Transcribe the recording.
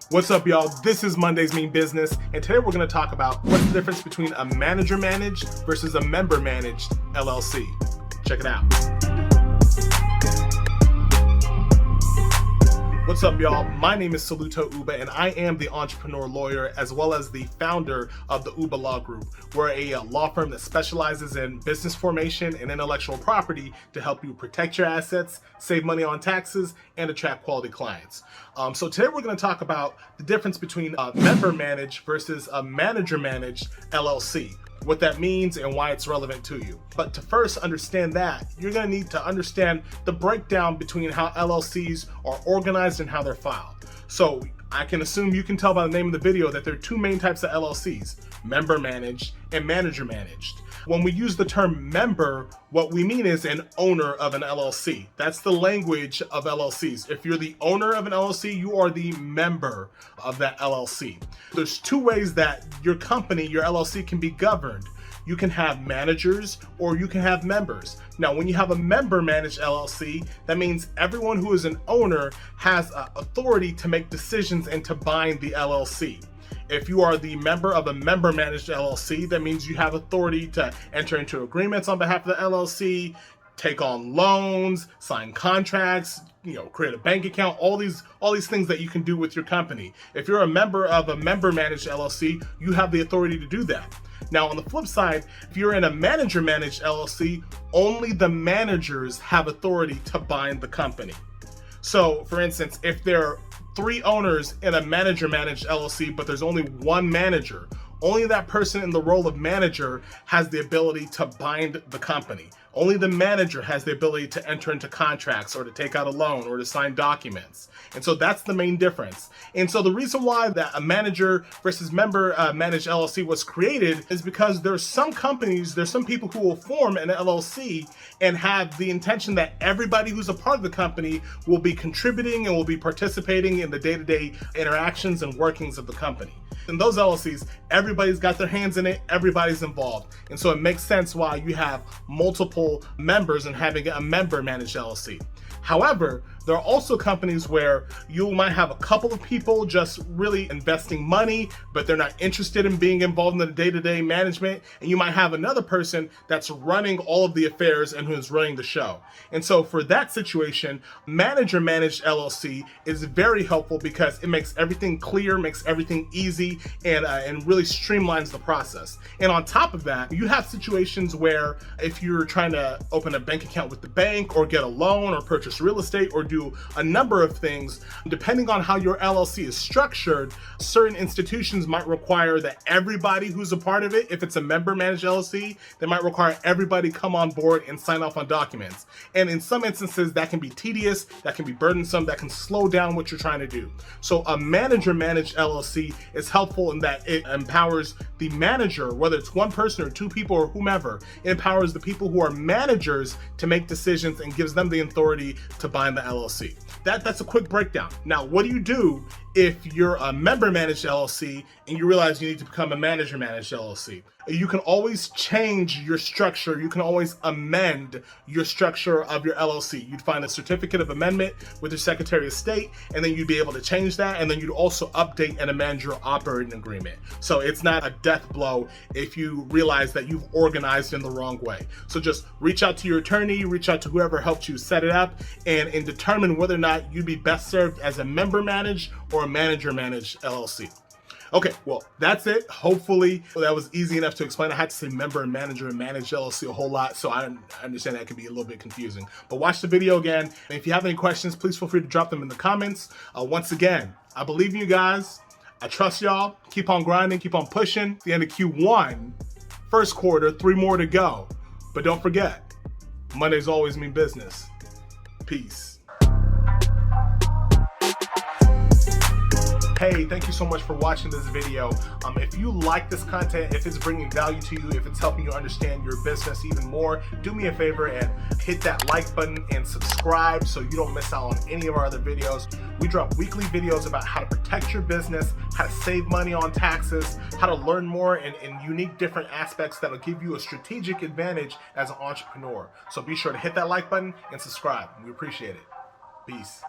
What's up, y'all? This is Mondays Mean Business, and today we're going to talk about what's the difference between a manager managed versus a member managed LLC. Check it out. What's up, y'all? My name is Saluto Uba, and I am the entrepreneur lawyer as well as the founder of the Uba Law Group. We're a law firm that specializes in business formation and intellectual property to help you protect your assets, save money on taxes, and attract quality clients. So today we're going to talk about the difference between a member managed versus a manager managed LLC. What that means and why it's relevant to you. But to first understand that, you're going to need to understand the breakdown between how LLCs are organized and how they're filed. So I can assume you can tell by the name of the video that there are two main types of LLCs, member managed and manager managed. When we use the term member, what we mean is an owner of an LLC. That's the language of LLCs. If you're the owner of an LLC, you are the member of that LLC. There's two ways that your company, your LLC, can be governed. You can have managers or you can have members. Now, when you have a member managed LLC, that means everyone who is an owner has authority to make decisions and to bind the LLC. If you are the member of a member managed LLC, that means you have authority to enter into agreements on behalf of the LLC, take on loans, sign contracts, create a bank account, all these things that you can do with your company. If you're a member of a member managed LLC, you have the authority to do that. Now, on the flip side, if you're in a manager managed LLC, only the managers have authority to bind the company. So, for instance, if there are 3 owners in a manager managed LLC, but there's only one manager, only that person in the role of manager has the ability to bind the company. Only the manager has the ability to enter into contracts or to take out a loan or to sign documents. And so that's the main difference. And so the reason why that a manager versus member managed LLC was created is because there's some companies, there's some people who will form an LLC and have the intention that everybody who's a part of the company will be contributing and will be participating in the day-to-day interactions and workings of the company. In those LLCs, everybody's got their hands in it, everybody's involved. And so it makes sense why you have multiple members and having a member managed LLC. However, there are also companies where you might have a couple of people just really investing money, but they're not interested in being involved in the day-to-day management. And you might have another person that's running all of the affairs and who's running the show. And so for that situation, manager managed LLC is very helpful because it makes everything clear, makes everything easy, and really streamlines the process. And on top of that, you have situations where if you're trying to open a bank account with the bank or get a loan or purchase real estate or do a number of things, depending on how your LLC is structured, certain institutions might require that everybody who's a part of it, if it's a member managed LLC, they might require everybody come on board and sign off on documents. And in some instances, that can be tedious, that can be burdensome, that can slow down what you're trying to do. So a manager managed LLC is helpful in that it empowers the manager, whether it's one person or 2 people or whomever, it empowers the people who are managers to make decisions and gives them the authority to bind the LLC. That's a quick breakdown. Now, what do you do if you're a member managed LLC and you realize you need to become a manager managed LLC? You can always change your structure. You can always amend your structure of your LLC. You'd find a certificate of amendment with your Secretary of State, and then you'd be able to change that, and then you'd also update and amend your operating agreement. So it's not a death blow if you realize that you've organized in the wrong way. So just reach out to your attorney, reach out to whoever helped you set it up, and determine whether or not you'd be best served as a member managed or a manager managed LLC. Okay, well, that's it. Hopefully that was easy enough to explain. I had to say member and manager and managed LLC a whole lot, so I understand that can be a little bit confusing. But watch the video again, and if you have any questions, please feel free to drop them in the comments. Once again, I believe in you guys. I trust y'all. Keep on grinding, keep on pushing. At the end of Q1, first quarter, 3 more to go. But don't forget, Mondays always mean business. Peace. Hey, thank you so much for watching this video. If you like this content, if it's bringing value to you, if it's helping you understand your business even more, do me a favor and hit that like button and subscribe so you don't miss out on any of our other videos. We drop weekly videos about how to protect your business, how to save money on taxes, how to learn more in unique different aspects that will give you a strategic advantage as an entrepreneur. So be sure to hit that like button and subscribe. We appreciate it. Peace.